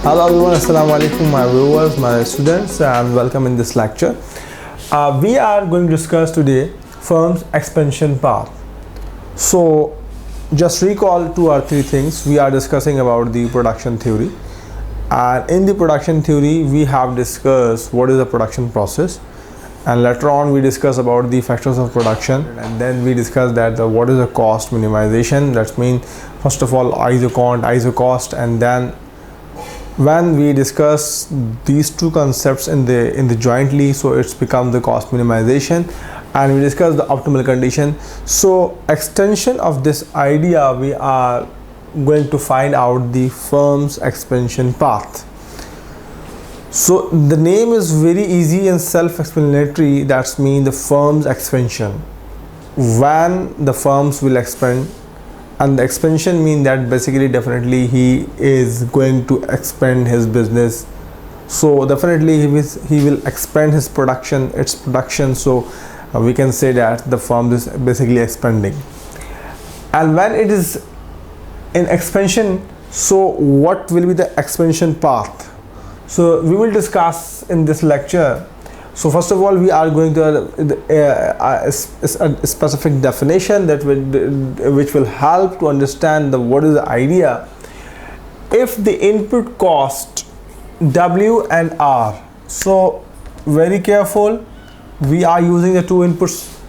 Hello everyone, Assalamu alaikum my viewers, my students, and welcome in this lecture. We are going to discuss today firm's expansion path. So just recall 2 or 3 things. We are discussing about the production theory, and in the production theory we have discussed what is the production process, and later on we discuss about the factors of production, and then we discuss that what is the cost minimization. That means first of all iso cost, and then when we discuss these 2 concepts in the jointly, so it's become the cost minimization, and we discuss the optimal condition. So extension of this idea, we are going to find out the firm's expansion path. So the name is very easy and self-explanatory. That's mean the firm's expansion, when the firms will expand. And the expansion mean that basically definitely he is going to expand his business. So definitely he will expand his production, its production. So we can say that the firm is basically expanding. And when it is in expansion, so what will be the expansion path? So we will discuss in this lecture. So first of all, we are going to a specific definition that which will help to understand what is the idea. If the input cost W and R, so very careful, we are using the 2 inputs.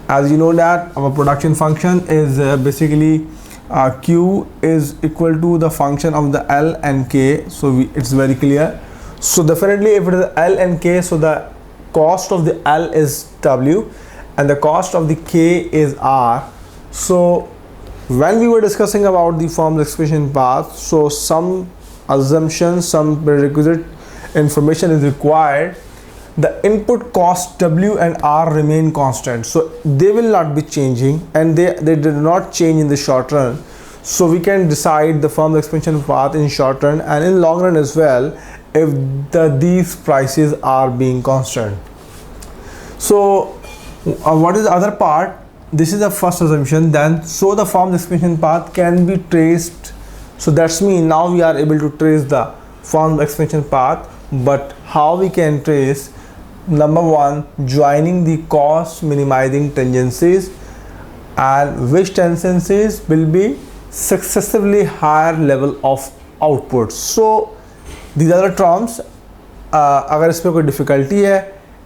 As you know that our production function is basically Q is equal to the function of the L and K. So it's very clear. So definitely if it is L and K, so the cost of the L is W and the cost of the K is R. So when we were discussing about the firm's expansion path, so some assumptions, some prerequisite information is required. The input cost W and R remain constant, so they will not be changing, and they did not change in the short run. So we can decide the firm's expansion path in short run and in long run as well, if these prices are being constant. So what is the other part? This is the first assumption. Then so the firm's expansion path can be traced. So that's mean now we are able to trace the firm's expansion path. But how we can trace? Number 1, joining the cost minimizing tendencies, and which tendencies will be successively higher level of output. So these are the terms. अगर इसमें कोई difficulty है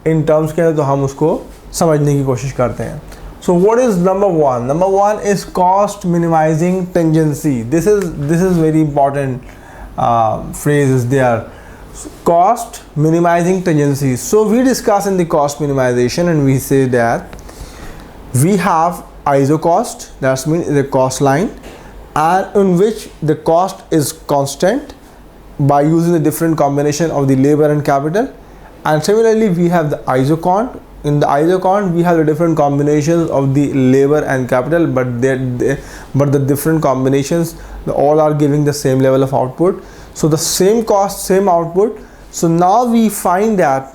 in terms के अंदर तो हम उसको समझने की कोशिश करते हैं. So what is number 1? Number 1 is cost minimizing tendency. This is very important phrase is there. Cost minimizing tendency. So we discuss in the cost minimization, and we say that we have ISO cost, that means the cost line, and in which the cost is constant by using the different combination of the labor and capital. And similarly we have the isocont. In the isocont we have the different combinations of the labor and capital, but the different combinations, all are giving the same level of output. So the same cost, same output. So now we find that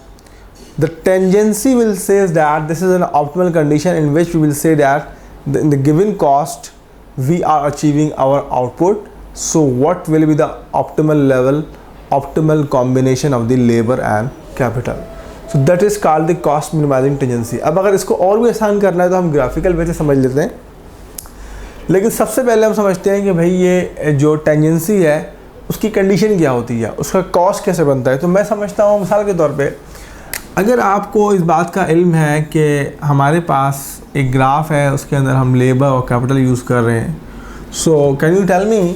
the tangency will say that this is an optimal condition in which we will say that in the given cost we are achieving our output. So what will be the optimal level, optimal combination of the labor and capital? So that is called the cost minimizing tendency. अब अगर इसको और भी आसान करना है तो हम ग्राफिकल वे से समझ लेते हैं, लेकिन सबसे पहले हम समझते हैं कि भाई ये जो टेंजेंसी है उसकी कंडीशन क्या होती है, उसका कॉस्ट कैसे बनता है. तो मैं समझता हूँ मिसाल के तौर पे, अगर आपको इस बात का इल्म है कि हमारे पास एक ग्राफ है, उसके अंदर हम लेबर और कैपिटल यूज़ कर रहे हैं. So can you tell me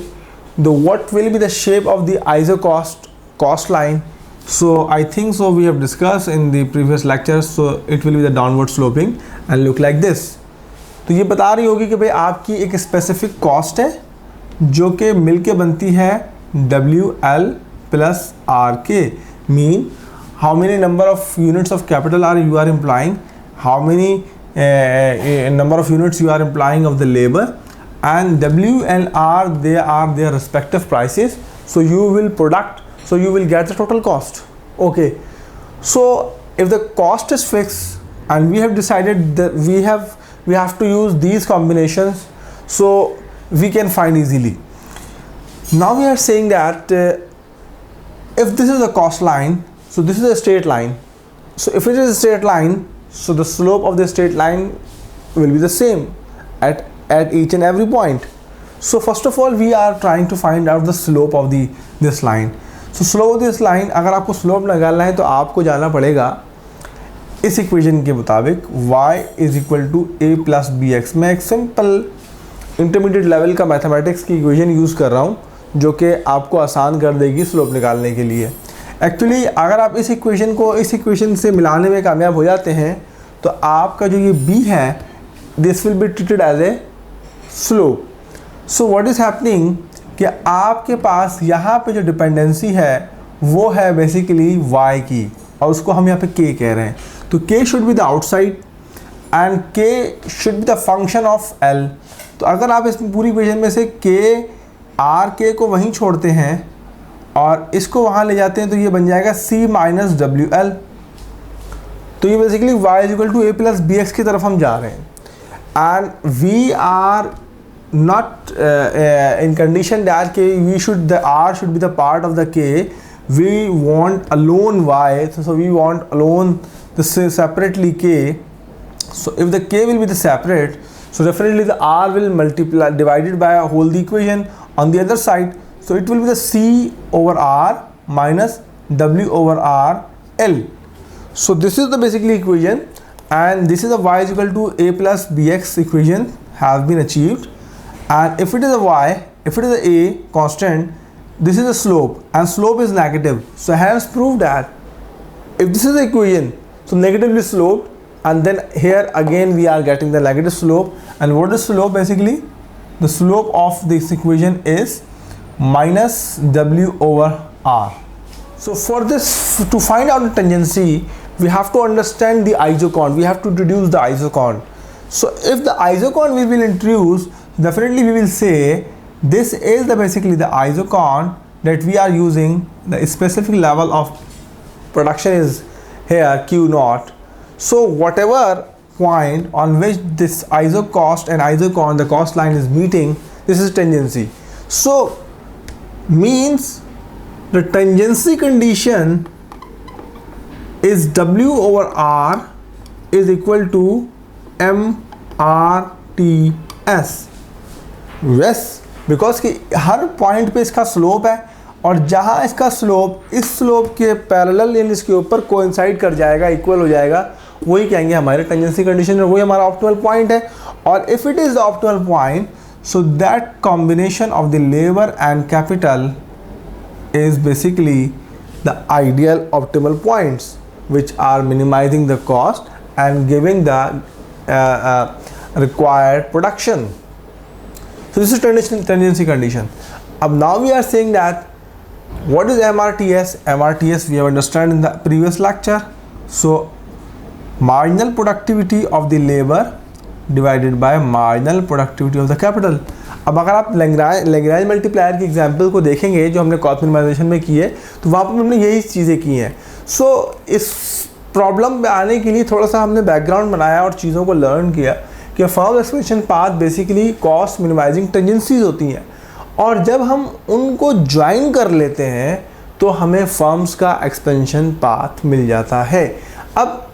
what will be the shape of the ISO cost line? So I think so we have discussed in the previous lectures. So it will be the downward sloping and look like this. तो ये बता रही होगी कि भाई आपकी एक specific cost है जो कि मिलके बनती है WL plus RK. Mean how many number of units of capital you are implying, how many number of units you are implying of the labor, and W and R, they are their respective prices. So you will so you will get the total cost. Okay, so if the cost is fixed and we have decided that we have to use these combinations, so we can find easily. Now we are saying that if this is a cost line, so this is a straight line. So if it is a straight line, so the slope of the straight line will be the same at each and every point. So first of all we are trying to find out the slope of this line. So slope of this line, अगर आपको slope निकालना है तो आपको जाना पड़ेगा इस equation के मुताबिक y is equal to a plus B X. मैं एक सिंपल इंटरमीडिएट लेवल का मैथमेटिक्स की इक्वेशन यूज़ कर रहा हूँ जो कि आपको आसान कर देगी स्लोप निकालने के लिए. एक्चुअली अगर आप इस इक्वेशन को इस इक्वेशन से मिलाने में कामयाब हो जाते हैं तो आपका जो ये b है this will be treated as a slope. So what is happening कि आपके पास यहाँ पे जो डिपेंडेंसी है वो है बेसिकली y की, और उसको हम यहाँ पे k कह रहे हैं. तो k should be the outside and k should be the function of l. तो अगर आप इस पूरी इक्वेशन में से k को वहीं छोड़ते हैं और इसको वहाँ ले जाते हैं तो ये बन जाएगा c माइनस डब्ल्यू एल. तो ये basically y is equal to a plus B X की तरफ हम जा रहे हैं. And we are not in condition that we should, the r should be the part of the k. We want alone y, so we want alone the separately k. So if the k will be the separate, so definitely the r will multiply divided by a whole the equation on the other side. So it will be the c over r minus w over r l. So this is the basically equation, and this is the y is equal to a plus bx equation has been achieved. And if it is a y, if it is a constant, this is a slope, and slope is negative. So hence prove that if this is the equation, so negatively sloped, and then here again we are getting the negative slope. And what is slope basically? The slope of this equation is minus w over r. So for this, to find out the tangency, we have to understand the isochron. We have to introduce the isochron. So if the isochron we will introduce, definitely we will say this is the basically the isochron that we are using. The specific level of production is here q naught. So whatever point on which this isocost and isochron, the cost line is meeting, this is tangency. So means the tangency condition is w over r is equal to m r t s. Yes, because कि हर point पे इसका slope है, और जहाँ इसका slope इस slope के parallel यानी इसके ऊपर कोइंसाइड कर जाएगा, इक्वल हो जाएगा, वही कहेंगे हमारे टेंजेंसी कंडीशन में, वही हमारा ऑप्टिमल पॉइंट है. और if it is the optimal point, so that combination of the labour and capital is basically the ideal optimal points which are minimizing the cost and giving the required production. So this is tendency condition. Now we are saying that what is MRTS? MRTS we have understood in the previous lecture. So marginal productivity of the labor divided by marginal productivity of the capital. अब अगर आप Lagrange multiplier की example को देखेंगे जो हमने cost minimisation में की है, तो वहाँ पर हमने यही चीज़ें की हैं. सो इस प्रॉब्लम में आने के लिए थोड़ा सा हमने बैकग्राउंड बनाया और चीज़ों को लर्न किया कि firm expansion path basically cost minimising tendencies होती हैं, और जब हम उनको ज्वाइन कर लेते हैं तो हमें फर्म्स का एक्सपेंशन पाथ मिल जाता है. अब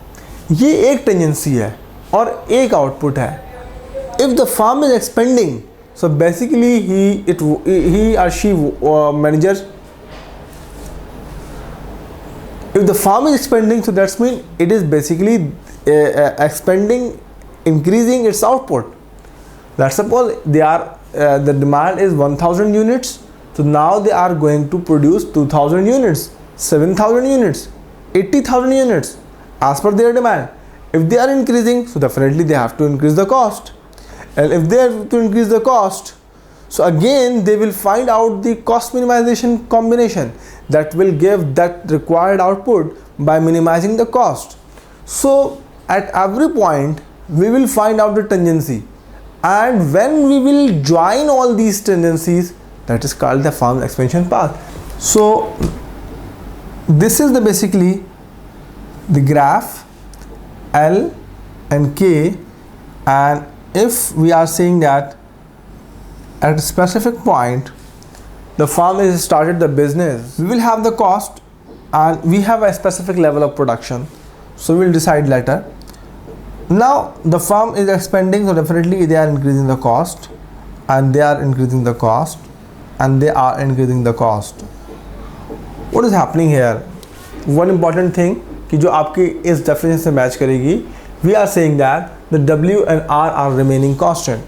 ये एक टेंडेंसी है और एक आउटपुट है. If the firm is expanding, so basically he or she managers, if the firm is expanding, so that's mean it is basically expanding, increasing its output. Let's suppose they are the demand is 1000 units, so now they are going to produce 2000 units, 7000 units, 80,000 units as per their demand. If they are increasing, so definitely they have to increase the cost. And if they have to increase the cost, so again they will find out the cost minimization combination that will give that required output by minimizing the cost. So at every point we will find out the tendency, and when we will join all these tendencies, that is called the firm expansion path. So this is the basically the graph L and K, and if we are saying that at a specific point the firm is started the business, we will have the cost and we have a specific level of production, so we'll decide later. Now the firm is expanding, so definitely they are increasing the cost, and they are increasing the cost, and they are increasing the cost. What is happening here? One important thing कि जो आपकी इस definition से match करेगी, we are saying that the W and R are remaining constant.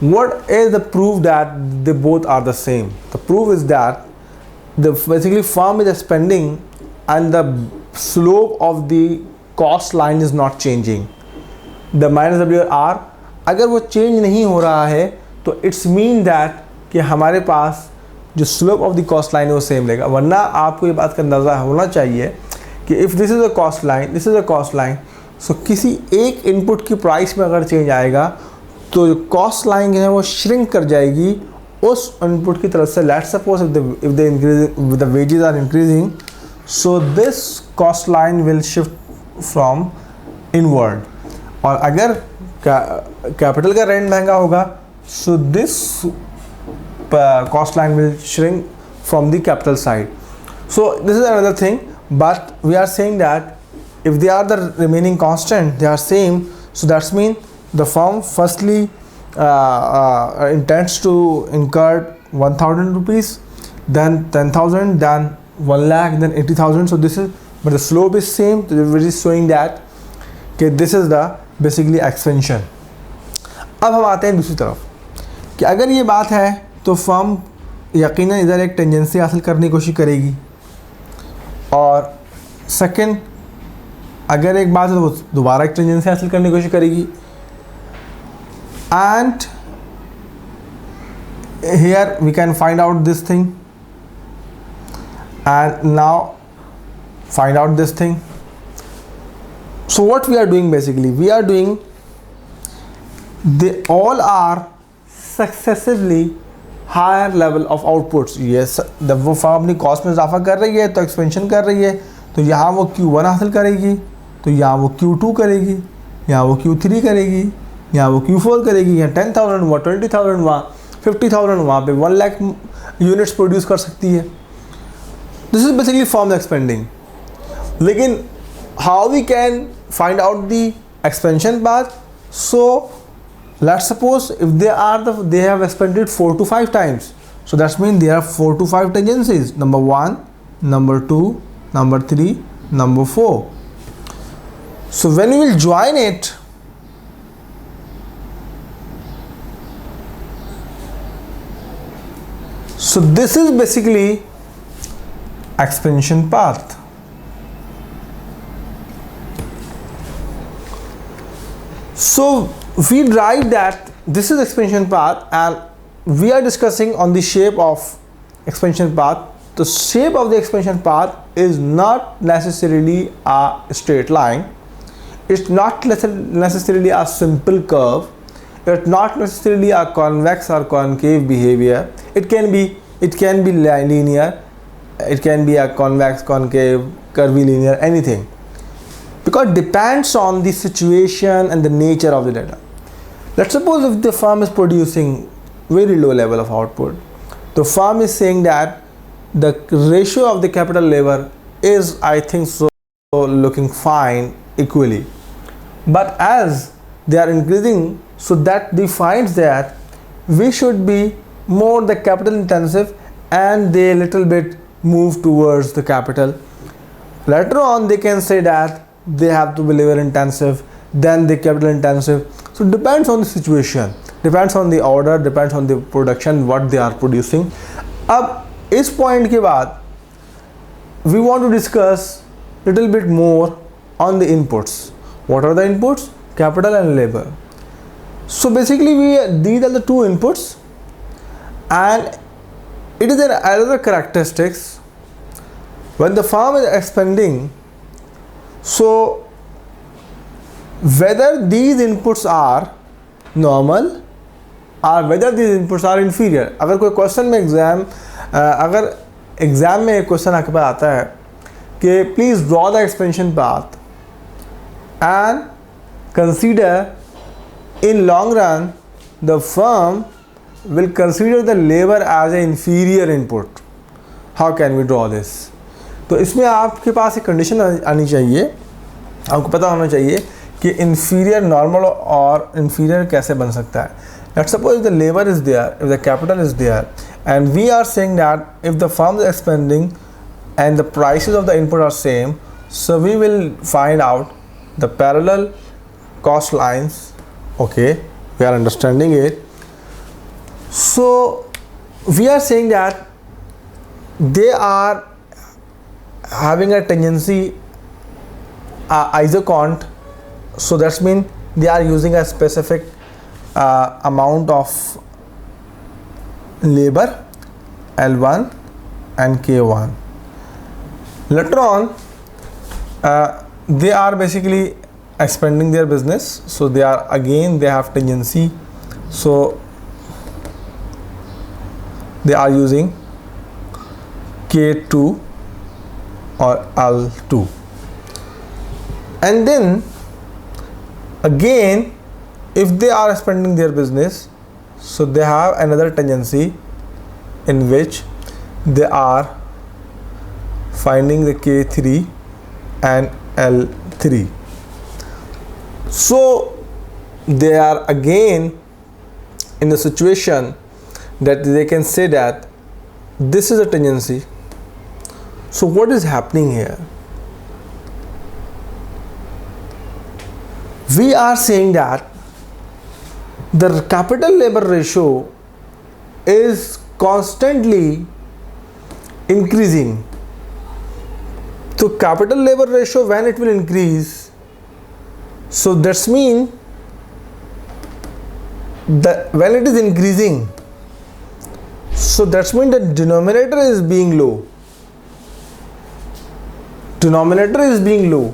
What is the proof that they both are the same? The proof is that the basically firm is expanding and the slope of the cost line is not changing. The minus W और R अगर वो change नहीं हो रहा है तो it's mean that कि हमारे पास जो slope of the cost line है वो सेम रहेगा, वरना आपको ये बात का अंदाज़ा होना चाहिए कि if this is a cost line, this is a cost line, so किसी एक इनपुट की प्राइस में अगर चेंज आएगा तो जो कॉस्ट लाइन है वो श्रिंक कर जाएगी उस इनपुट की तरफ से. Let's suppose if the wages are increasing, so this cost line will shift from inward. और अगर कैपिटल का रेंट महंगा होगा, so this cost line will shrink from the capital side. So this is another thing, but we are saying that if they are the remaining constant, they are same, so that's mean the firm firstly intends to incur 1,000 rupees, then 10,000, then 1 lakh, then 80,000. So this is, but the slope is same, which is showing that okay, this is the basically expansion. अब हम आते हैं दूसरी तरफ कि अगर ये बात है तो फर्म यकीनन इधर एक टेंजेंसी हासिल करने की कोशिश करेगी, और सेकंड अगर एक बात है तो वो दोबारा एक टेंजेंसी हासिल करने की कोशिश करेगी. And here we can find out this thing, and now find out this thing. So what we are doing, basically we are doing, they all are successively higher level of outputs. ये जब वो firm अपनी cost में इजाफा कर रही है तो एक्सपेंशन कर रही है, तो यहाँ वो Q1 हासिल करेगी, तो यहाँ वो Q2 करेगी, यहाँ वो Q3 करेगी, यहाँ वो Q4 करेगी, यहाँ 10,000 वहाँ 20,000 वहाँ 50,000 वहाँ पे 1 लाख यूनिट्स प्रोड्यूस कर सकती है. This is basically firm expanding. लेकिन how we can find out the expansion path? So let's suppose if they have expanded 4 to 5 times, so that's mean there are 4 to 5 tangencies, number 1, number 2, number 3, number 4. So when you will join it, so this is basically expansion path. So we write that this is expansion path, and we are discussing on the shape of expansion path. The shape of the expansion path is not necessarily a straight line, it's not necessarily a simple curve, it's not necessarily a convex or concave behavior. It can be linear, it can be a convex, concave, curvy, linear, anything, because it depends on the situation and the nature of the data. Let's suppose if the firm is producing very low level of output, the firm is saying that the ratio of the capital labor is, I think so, looking fine equally, but as they are increasing, so that defines that we should be more the capital intensive, and they little bit move towards the capital. Later on they can say that they have to be labor intensive, then the capital intensive. So it depends on the situation, depends on the order, depends on the production, what they are producing. अब इस point के बाद we want to discuss little bit more on the inputs. What are the inputs? Capital and labor. So basically these are the two inputs, and it is another characteristics when the firm is expanding. So whether these inputs are normal or whether these inputs are inferior. अगर कोई question में अगर exam में एक question आपके पास आता है कि please draw the expansion path and consider in long run the firm will consider the labor as an inferior input. How can we draw this? तो इसमें आपके पास एक कंडीशन आनी चाहिए, आपको पता होना चाहिए कि inferior normal और inferior कैसे बन सकता है. Let's suppose if the labor is there, if the capital is there, and we are saying that if the firm is expanding and the prices of the input are same, so we will find out the parallel cost lines. Okay, we are understanding it. So we are saying that they are having a tangency isocont, so that's mean they are using a specific amount of labor L1 and K1. Later on they are basically expanding their business, so they have tangency, so they are using K2 or L2, and then again if they are expanding their business, so they have another tangency in which they are finding the K3 and L3. So they are again in the situation that they can say that this is a tangency. So what is happening here? We are saying that the capital labor ratio is constantly increasing. So capital labor ratio, when it will increase, so that's mean that when it is increasing, so that's mean the denominator is being low. Denominator is being low.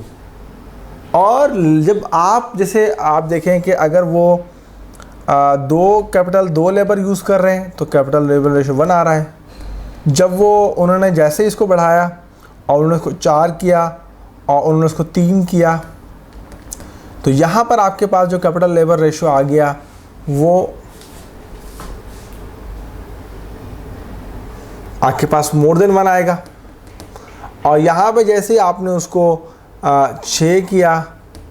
और जब आप जैसे आप देखें कि अगर वो दो लेबर यूज़ कर रहे हैं तो कैपिटल लेबर रेशो 1 आ रहा है. जब वो उन्होंने जैसे इसको बढ़ाया और उन्होंने इसको 4 किया और उन्होंने इसको 3 किया, तो यहाँ पर आपके पास जो कैपिटल लेबर रेशो आ गया वो आपके पास मोर देन 1 आएगा. और यहाँ पे जैसे आपने उसको 6 किया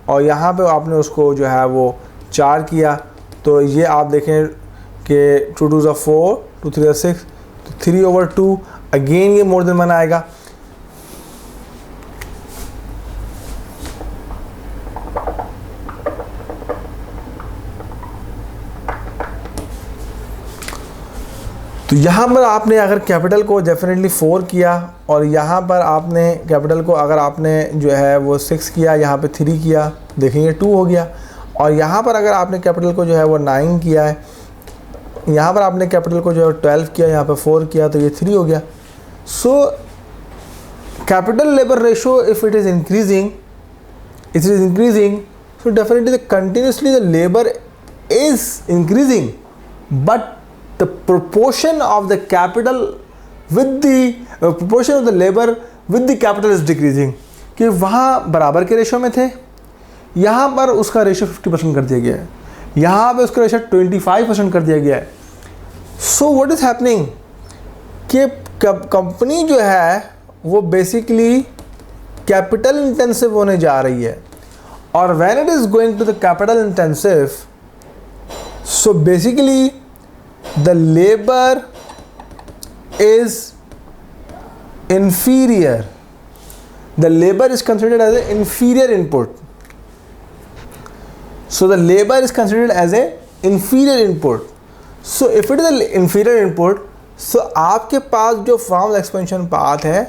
और यहाँ पे आपने उसको जो है वो 4 किया, तो ये आप देखें कि 2 2 4, 2 3 6, 3/2, अगेन ये मोर देन 1 आएगा. तो यहाँ पर आपने अगर कैपिटल को डेफिनेटली 4 किया और यहाँ पर आपने कैपिटल को अगर आपने जो है वो 6 किया, यहाँ पे 3 किया, देखेंगे 2 हो गया. और यहाँ पर अगर आपने कैपिटल को जो है वो 9 किया है, यहाँ पर आपने कैपिटल को जो है 12 किया, यहाँ पे 4 किया, तो ये 3 हो गया. So capital labour ratio if it is increasing, so definitely continuously the labor is increasing, but the proportion of the capital with the proportion of the labor with the capital is decreasing. कि वहाँ बराबर के ratio में थे, यहाँ पर उसका ratio 50% कर दिया गया है, यहाँ पे उसका रेशो 25% कर दिया गया है. सो व्हाट इज़ हैपनिंग कि कंपनी जो है वो बेसिकली कैपिटल इंटेंसिव होने जा रही है. और when it is going to the capital intensive, so basically the labor is inferior. The labor is considered as an inferior input. So the labor is considered as a inferior input. So if it is an inferior input, so आपके पास जो form expansion path है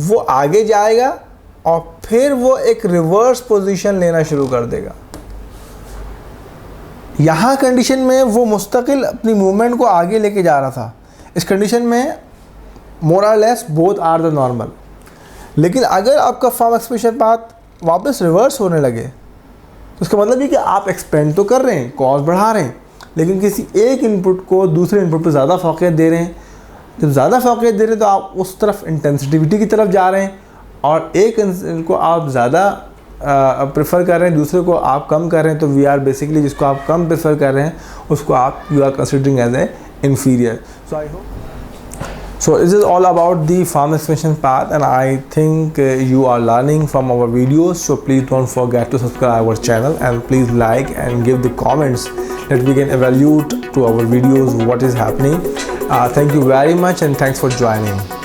वो आगे जाएगा और फिर वो एक रिवर्स पोजीशन लेना शुरू कर देगा. यहाँ कंडीशन में वो मुस्तकिल अपनी मूवमेंट को आगे लेके जा रहा था. इस कंडीशन में मोर और less both are the normal. लेकिन अगर आपका फॉर्म एक्सपेंशन पाथ वापस रिवर्स होने लगे तो उसका मतलब ये कि आप एक्सपेंड तो कर रहे हैं, कॉस्ट बढ़ा रहे हैं, लेकिन किसी एक इनपुट को दूसरे इनपुट पर ज़्यादा फोकस दे रहे हैं. जब ज़्यादा फोकस दे रहे हैं तो आप उस तरफ इंटेंसिटी की तरफ जा रहे हैं और एक को आप ज़्यादा प्रेफर कर रहे हैं, दूसरे को आप कम कर रहे हैं. तो वी आर बेसिकली जिसको आप कम प्रेफर कर रहे हैं उसको आप you are considering as a inferior. So I hope. So this is all about the farm expansion path, and I think you are learning from our videos. So please don't forget to subscribe our channel, and please like and give the comments that we can evaluate to our videos what is happening. Thank you very much, and thanks for joining.